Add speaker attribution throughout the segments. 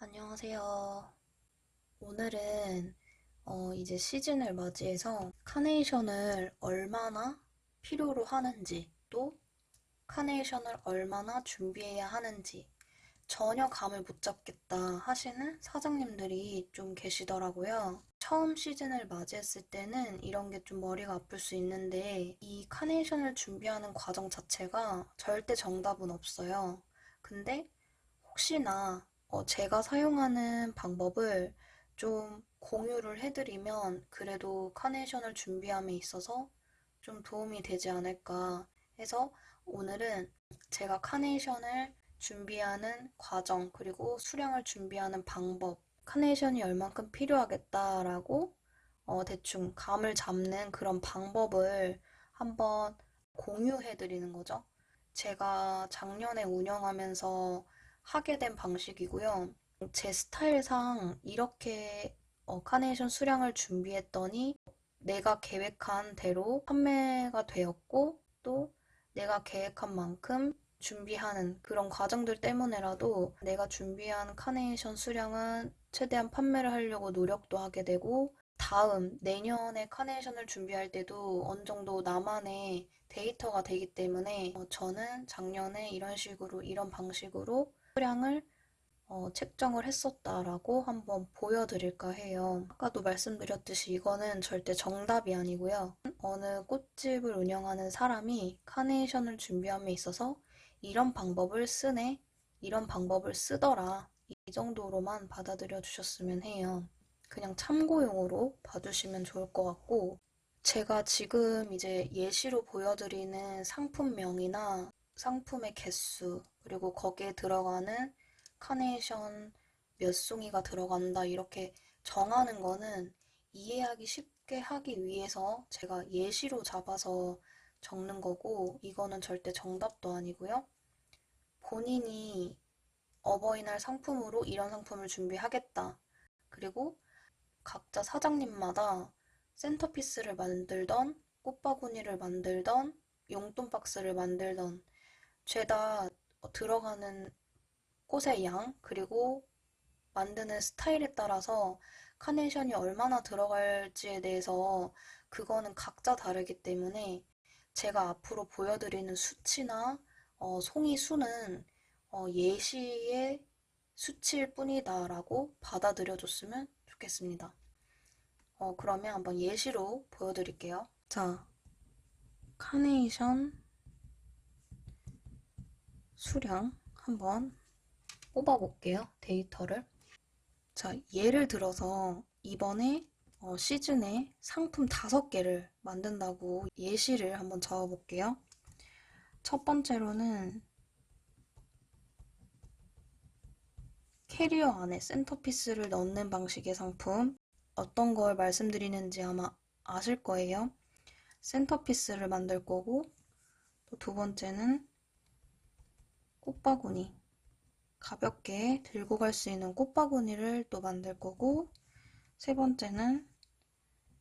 Speaker 1: 안녕하세요. 오늘은 이제 시즌을 맞이해서 카네이션을 얼마나 필요로 하는지, 또 카네이션을 얼마나 준비해야 하는지 전혀 감을 못 잡겠다 하시는 사장님들이 좀 계시더라고요. 처음 시즌을 맞이했을 때는 이런 게 좀 머리가 아플 수 있는데 이 카네이션을 준비하는 과정 자체가 절대 정답은 없어요. 근데 혹시나 제가 사용하는 방법을 좀 공유를 해드리면 그래도 카네이션을 준비함에 있어서 좀 도움이 되지 않을까 해서 오늘은 제가 카네이션을 준비하는 과정 그리고 수량을 준비하는 방법 카네이션이 얼만큼 필요하겠다라고 대충 감을 잡는 그런 방법을 한번 공유해드리는 거죠. 제가 작년에 운영하면서 하게 된 방식이고요. 제 스타일상 이렇게 카네이션 수량을 준비했더니 내가 계획한 대로 판매가 되었고 또 내가 계획한 만큼 준비하는 그런 과정들 때문에라도 내가 준비한 카네이션 수량은 최대한 판매를 하려고 노력도 하게 되고 다음 내년에 카네이션을 준비할 때도 어느 정도 나만의 데이터가 되기 때문에 저는 작년에 이런 식으로 이런 방식으로 수량을 책정을 했었다라고 한번 보여드릴까 해요. 아까도 말씀드렸듯이 이거는 절대 정답이 아니고요. 어느 꽃집을 운영하는 사람이 카네이션을 준비함에 있어서 이런 방법을 쓰네, 이런 방법을 쓰더라 이 정도로만 받아들여 주셨으면 해요. 그냥 참고용으로 봐주시면 좋을 것 같고 제가 지금 이제 예시로 보여드리는 상품명이나 상품의 개수 그리고 거기에 들어가는 카네이션 몇 송이가 들어간다 이렇게 정하는 거는 이해하기 쉽게 하기 위해서 제가 예시로 잡아서 적는 거고 이거는 절대 정답도 아니고요. 본인이 어버이날 상품으로 이런 상품을 준비하겠다. 그리고 각자 사장님마다 센터피스를 만들던 꽃바구니를 만들던 용돈 박스를 만들던 죄다 들어가는 꽃의 양 그리고 만드는 스타일에 따라서 카네이션이 얼마나 들어갈지에 대해서 그거는 각자 다르기 때문에 제가 앞으로 보여드리는 수치나 송이 수는 예시의 수치일 뿐이다라고 받아들여줬으면 좋겠습니다. 그러면 한번 예시로 보여드릴게요. 자, 카네이션 수량 한번 뽑아볼게요. 데이터를. 자, 예를 들어서 이번에 시즌에 상품 5개를 만든다고 예시를 한번 적어볼게요. 첫 번째로는 캐리어 안에 센터피스를 넣는 방식의 상품 어떤 걸 말씀드리는지 아마 아실 거예요. 센터피스를 만들 거고 또 두 번째는 꽃바구니 가볍게 들고 갈 수 있는 꽃바구니를 또 만들 거고 세 번째는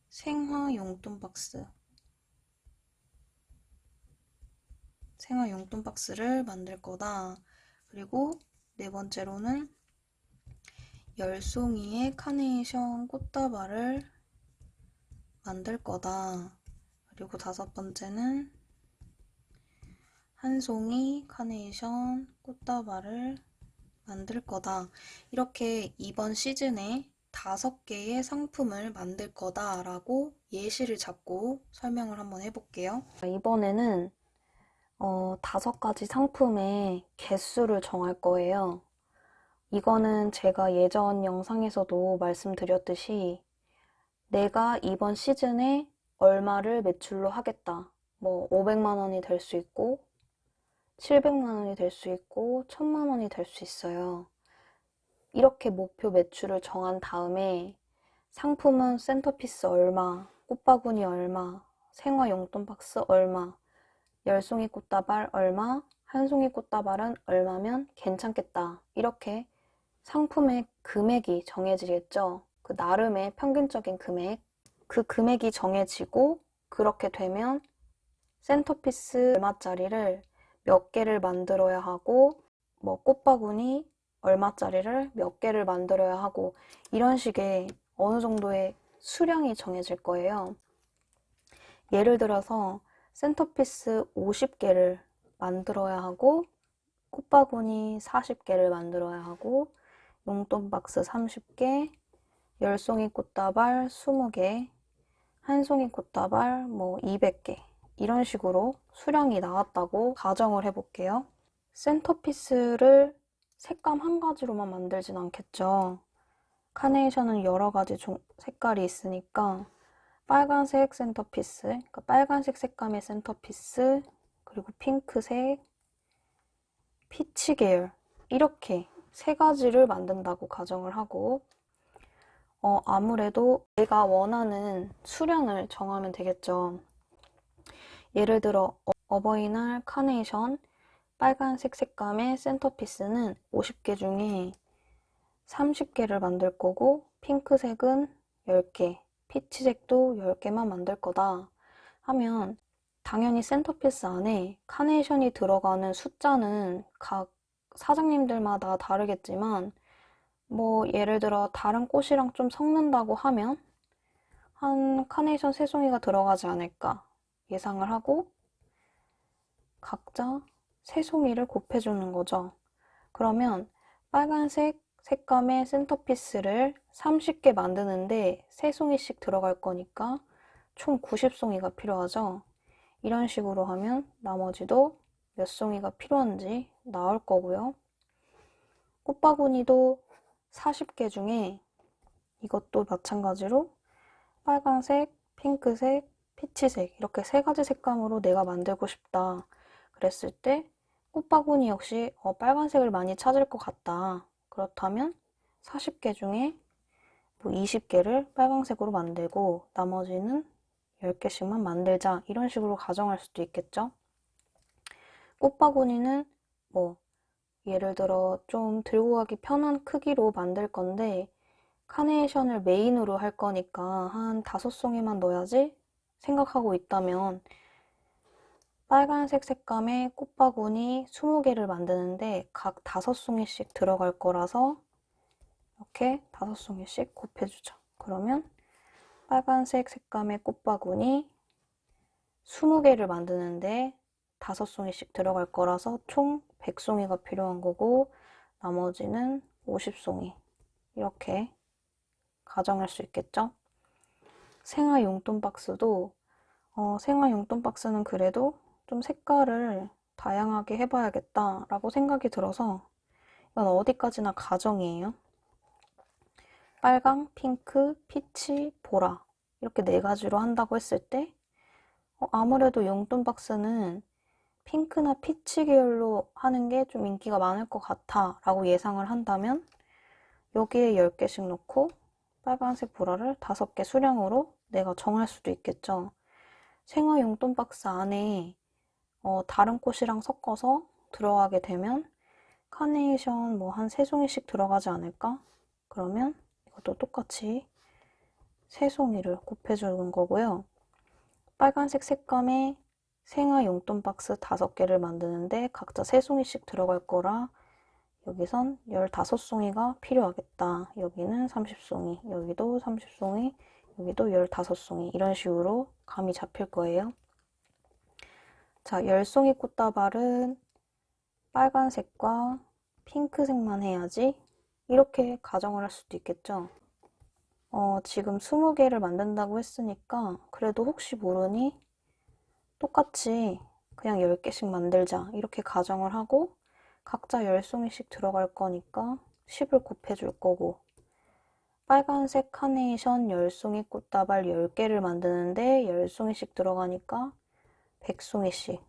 Speaker 1: 생화 용돈 박스 생활 용돈 박스를 만들 거다. 그리고 네 번째로는 10송이의 카네이션 꽃다발을 만들 거다. 그리고 다섯 번째는 한 송이 카네이션 꽃다발을 만들 거다. 이렇게 이번 시즌에 5개의 상품을 만들 거다라고 예시를 잡고 설명을 한번 해볼게요. 이번에는 5가지 상품의 개수를 정할 거예요. 이거는 제가 예전 영상에서도 말씀드렸듯이 내가 이번 시즌에 얼마를 매출로 하겠다. 뭐 500만 원이 될 수 있고 700만 원이 될 수 있고 1000만 원이 될 수 있어요. 이렇게 목표 매출을 정한 다음에 상품은 센터피스 얼마, 꽃바구니 얼마, 생화 용돈 박스 얼마, 10송이 꽃다발 얼마, 한 송이 꽃다발은 얼마면 괜찮겠다. 이렇게 상품의 금액이 정해지겠죠. 그 나름의 평균적인 금액. 그 금액이 정해지고 그렇게 되면 센터피스 얼마짜리를 몇 개를 만들어야 하고 뭐 꽃바구니 얼마짜리를 몇 개를 만들어야 하고 이런 식의 어느 정도의 수량이 정해질 거예요. 예를 들어서 센터피스 50개를 만들어야 하고 꽃바구니 40개를 만들어야 하고 용돈 박스 30개, 열송이 꽃다발 20개, 한송이 꽃다발 뭐 200개 이런 식으로 수량이 나왔다고 가정을 해볼게요. 센터피스를 색감 한 가지로만 만들진 않겠죠. 카네이션은 여러 가지 색깔이 있으니까 빨간색 센터피스, 그러니까 빨간색 색감의 센터피스, 그리고 핑크색, 피치 계열 이렇게 세 가지를 만든다고 가정을 하고 아무래도 내가 원하는 수량을 정하면 되겠죠. 예를 들어 어버이날 카네이션 빨간색 색감의 센터피스는 50개 중에 30개를 만들 거고 핑크색은 10개, 피치색도 10개만 만들 거다 하면 당연히 센터피스 안에 카네이션이 들어가는 숫자는 각 사장님들마다 다르겠지만 뭐 예를 들어 다른 꽃이랑 좀 섞는다고 하면 한 카네이션 3송이가 들어가지 않을까 예상을 하고 각자 3송이를 곱해주는 거죠. 그러면 빨간색 색감의 센터피스를 30개 만드는데 3송이씩 들어갈 거니까 총 90송이가 필요하죠. 이런 식으로 하면 나머지도 몇 송이가 필요한지 나올 거고요. 꽃바구니도 40개 중에 이것도 마찬가지로 빨간색, 핑크색, 피치색 이렇게 세 가지 색감으로 내가 만들고 싶다 그랬을 때 꽃바구니 역시 빨간색을 많이 찾을 것 같다. 그렇다면 40개 중에 뭐 20개를 빨간색으로 만들고 나머지는 10개씩만 만들자 이런 식으로 가정할 수도 있겠죠. 꽃바구니는 뭐 예를 들어 좀 들고 가기 편한 크기로 만들 건데 카네이션을 메인으로 할 거니까 한 5송이만 넣어야지 생각하고 있다면 빨간색 색감의 꽃바구니 20개를 만드는데 각 5송이씩 들어갈 거라서 이렇게 5송이씩 곱해주죠. 그러면 빨간색 색감의 꽃바구니 20개를 만드는데 5송이씩 들어갈 거라서 총 100송이가 필요한 거고 나머지는 50송이 이렇게 가정할 수 있겠죠? 생화 용돈 박스도 생화 용돈 박스는 그래도 좀 색깔을 다양하게 해봐야겠다라고 생각이 들어서 이건 어디까지나 가정이에요. 빨강, 핑크, 피치, 보라 이렇게 4가지로 한다고 했을 때 아무래도 용돈 박스는 핑크나 피치 계열로 하는 게 좀 인기가 많을 것 같아 라고 예상을 한다면 여기에 10개씩 넣고 빨간색 보라를 5개 수량으로 내가 정할 수도 있겠죠. 생화 용돈 박스 안에 다른 꽃이랑 섞어서 들어가게 되면 카네이션 뭐 한 3송이씩 들어가지 않을까? 그러면 이것도 똑같이 3송이를 곱해주는 거고요. 빨간색 색감의 생화 용돈 박스 5개를 만드는데 각자 3송이씩 들어갈 거라 여기선 15송이가 필요하겠다. 여기는 30송이, 여기도 30송이, 여기도 15송이 이런 식으로 감이 잡힐 거예요. 자, 10송이 꽃다발은 빨간색과 핑크색만 해야지 이렇게 가정을 할 수도 있겠죠. 지금 20개를 만든다고 했으니까 그래도 혹시 모르니 똑같이 그냥 10개씩 만들자 이렇게 가정을 하고 각자 10송이씩 들어갈 거니까 10을 곱해줄 거고 빨간색 카네이션 10송이 꽃다발 10개를 만드는데 10송이씩 들어가니까 100송이씩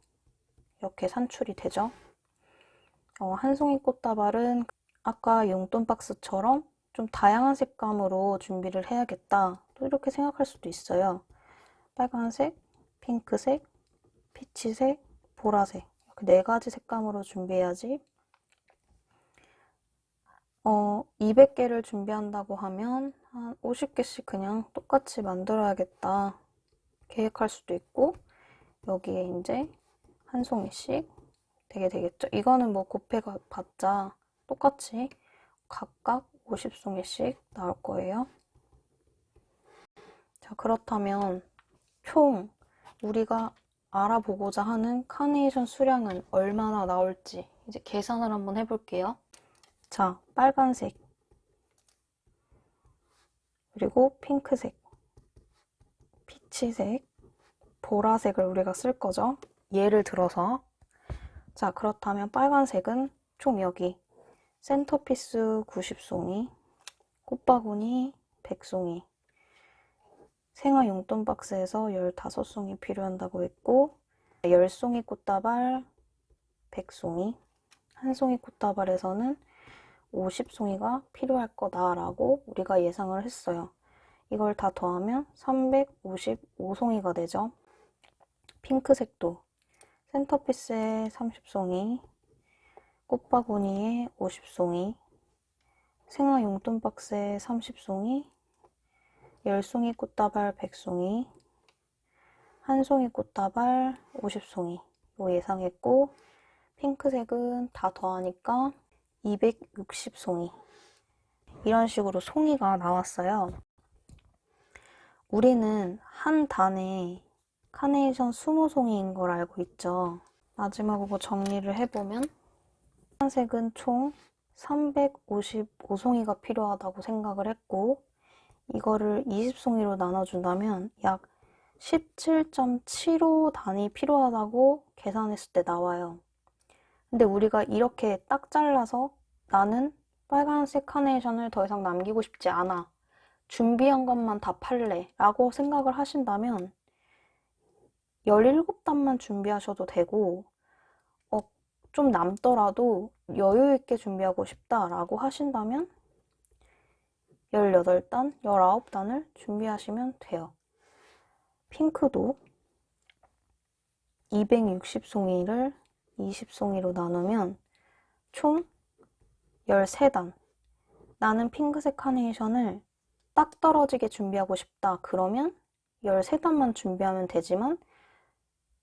Speaker 1: 이렇게 산출이 되죠. 한 송이 꽃다발은 아까 용돈 박스처럼 좀 다양한 색감으로 준비를 해야겠다 또 이렇게 생각할 수도 있어요. 빨간색, 핑크색, 피치색, 보라색 이렇게 4가지 색감으로 준비해야지 200개를 준비한다고 하면 한 50개씩 그냥 똑같이 만들어야겠다 계획할 수도 있고 여기에 이제 한 송이씩 되게 되겠죠. 이거는 뭐 곱해봤자 똑같이 각각 50송이씩 나올 거예요. 자, 그렇다면 총 우리가 알아보고자 하는 카네이션 수량은 얼마나 나올지 이제 계산을 한번 해볼게요. 자, 빨간색, 그리고 핑크색, 피치색, 보라색을 우리가 쓸 거죠. 예를 들어서. 자, 그렇다면 빨간색은 총 여기 센터피스 90송이, 꽃바구니 100송이, 생활 용돈 박스에서 15송이 필요한다고 했고 10송이 꽃다발 100송이, 한 송이 꽃다발에서는 50송이가 필요할 거다라고 우리가 예상을 했어요. 이걸 다 더하면 355송이가 되죠. 핑크색도 센터피스에 30송이, 꽃바구니에 50송이, 생활 용돈 박스에 30송이, 10송이 꽃다발 100송이, 한 송이 꽃다발 50송이 요 예상했고 핑크색은 다 더하니까 260송이 이런 식으로 송이가 나왔어요. 우리는 한 단에 카네이션 20송이인 걸 알고 있죠. 마지막으로 정리를 해보면 빨간색은 총 355송이가 필요하다고 생각을 했고 이거를 20송이로 나눠준다면 약 17.75 단위 필요하다고 계산했을 때 나와요. 근데 우리가 이렇게 딱 잘라서 나는 빨간색 카네이션을 더 이상 남기고 싶지 않아. 준비한 것만 다 팔래. 라고 생각을 하신다면 17단만 준비하셔도 되고 좀 남더라도 여유 있게 준비하고 싶다라고 하신다면 18단, 19단을 준비하시면 돼요. 핑크도 260송이를 20송이로 나누면 총 13단. 나는 핑크색 카네이션을 딱 떨어지게 준비하고 싶다. 그러면 13단만 준비하면 되지만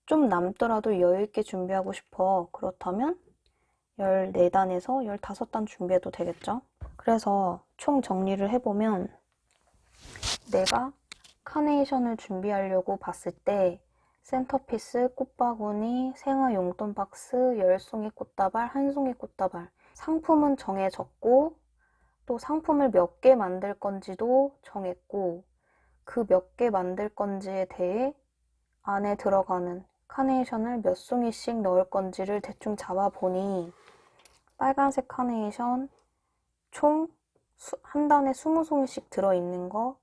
Speaker 1: 좀 남더라도 여유있게 준비하고 싶어. 그렇다면 14단에서 15단 준비해도 되겠죠? 그래서 총 정리를 해보면 내가 카네이션을 준비하려고 봤을 때 센터피스, 꽃바구니, 생활 용돈 박스, 10송이 꽃다발, 한 송이 꽃다발 상품은 정해졌고 또 상품을 몇 개 만들 건지도 정했고 그 몇 개 만들 건지에 대해 안에 들어가는 카네이션을 몇 송이씩 넣을 건지를 대충 잡아보니 빨간색 카네이션 총 한 단에 20송이씩 들어있는 거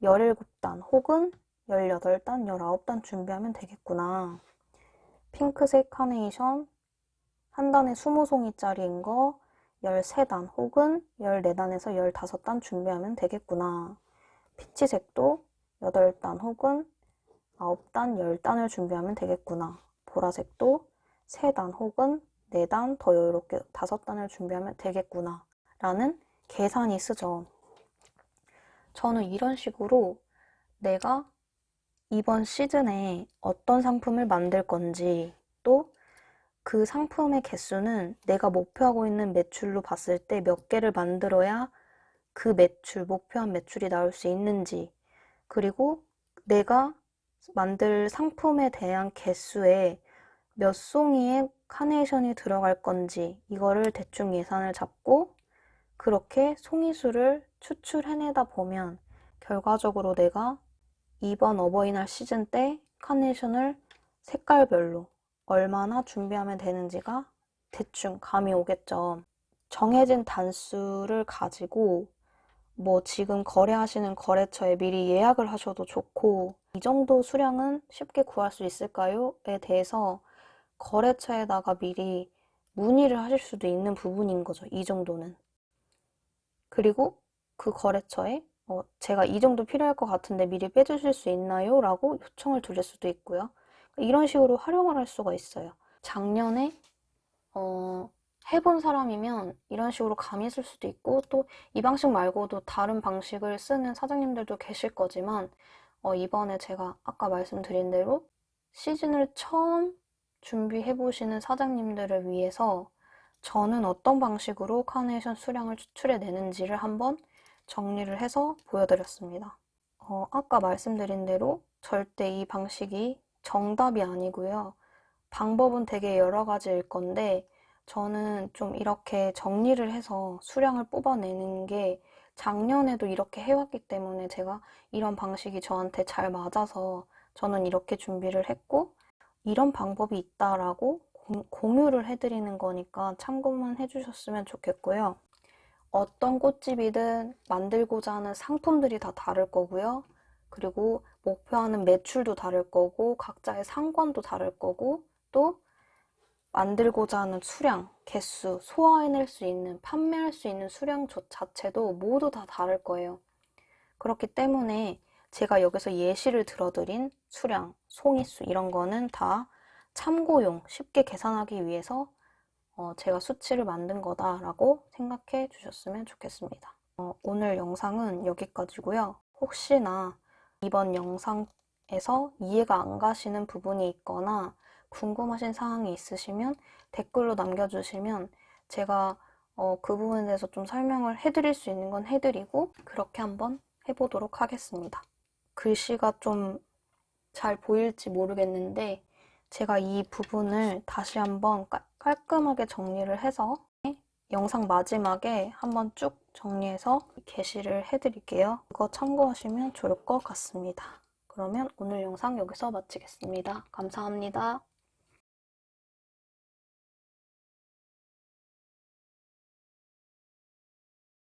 Speaker 1: 17단 혹은 18단, 19단 준비하면 되겠구나. 핑크색 카네이션 한 단에 20송이짜리인 거 13단 혹은 14단에서 15단 준비하면 되겠구나. 피치색도 8단 혹은 9단, 10단을 준비하면 되겠구나. 보라색도 3단 혹은 4단 더 여유롭게 5단을 준비하면 되겠구나. 라는 계산이 쓰죠. 저는 이런 식으로 내가 이번 시즌에 어떤 상품을 만들 건지 또 그 상품의 개수는 내가 목표하고 있는 매출로 봤을 때 몇 개를 만들어야 그 매출, 목표한 매출이 나올 수 있는지 그리고 내가 만들 상품에 대한 개수에 몇 송이의 카네이션이 들어갈 건지 이거를 대충 예산을 잡고 그렇게 송이수를 추출해내다 보면 결과적으로 내가 이번 어버이날 시즌 때 카네이션을 색깔별로 얼마나 준비하면 되는지가 대충 감이 오겠죠. 정해진 단수를 가지고 뭐 지금 거래하시는 거래처에 미리 예약을 하셔도 좋고 이 정도 수량은 쉽게 구할 수 있을까요? 에 대해서 거래처에다가 미리 문의를 하실 수도 있는 부분인 거죠. 이 정도는. 그리고 그 거래처에 제가 이 정도 필요할 것 같은데 미리 빼주실 수 있나요? 라고 요청을 드릴 수도 있고요. 이런 식으로 활용을 할 수가 있어요. 작년에 해본 사람이면 이런 식으로 감이 쓸 수도 있고 또 이 방식 말고도 다른 방식을 쓰는 사장님들도 계실 거지만 이번에 제가 아까 말씀드린 대로 시즌을 처음 준비해 보시는 사장님들을 위해서 저는 어떤 방식으로 카네이션 수량을 추출해내는지를 한번 정리를 해서 보여드렸습니다. 아까 말씀드린 대로 절대 이 방식이 정답이 아니고요. 방법은 되게 여러 가지일 건데 저는 좀 이렇게 정리를 해서 수량을 뽑아내는 게 작년에도 이렇게 해왔기 때문에 제가 이런 방식이 저한테 잘 맞아서 저는 이렇게 준비를 했고 이런 방법이 있다라고 공유를 해드리는 거니까 참고만 해주셨으면 좋겠고요. 어떤 꽃집이든 만들고자 하는 상품들이 다 다를 거고요. 그리고 목표하는 매출도 다를 거고 각자의 상권도 다를 거고 또 만들고자 하는 수량, 개수, 소화해낼 수 있는, 판매할 수 있는 수량 자체도 모두 다 다를 거예요. 그렇기 때문에 제가 여기서 예시를 들어드린 수량, 송이수 이런 거는 다 참고용, 쉽게 계산하기 위해서 제가 수치를 만든 거다라고 생각해 주셨으면 좋겠습니다. 오늘 영상은 여기까지고요. 혹시나 이번 영상에서 이해가 안 가시는 부분이 있거나 궁금하신 사항이 있으시면 댓글로 남겨주시면 제가 그 부분에 대해서 좀 설명을 해드릴 수 있는 건 해드리고 그렇게 한번 해보도록 하겠습니다. 글씨가 좀 잘 보일지 모르겠는데 제가 이 부분을 다시 한번 깔끔하게 정리를 해서 영상 마지막에 한번 쭉 정리해서 게시를 해드릴게요. 그거 참고하시면 좋을 것 같습니다. 그러면 오늘 영상 여기서 마치겠습니다. 감사합니다.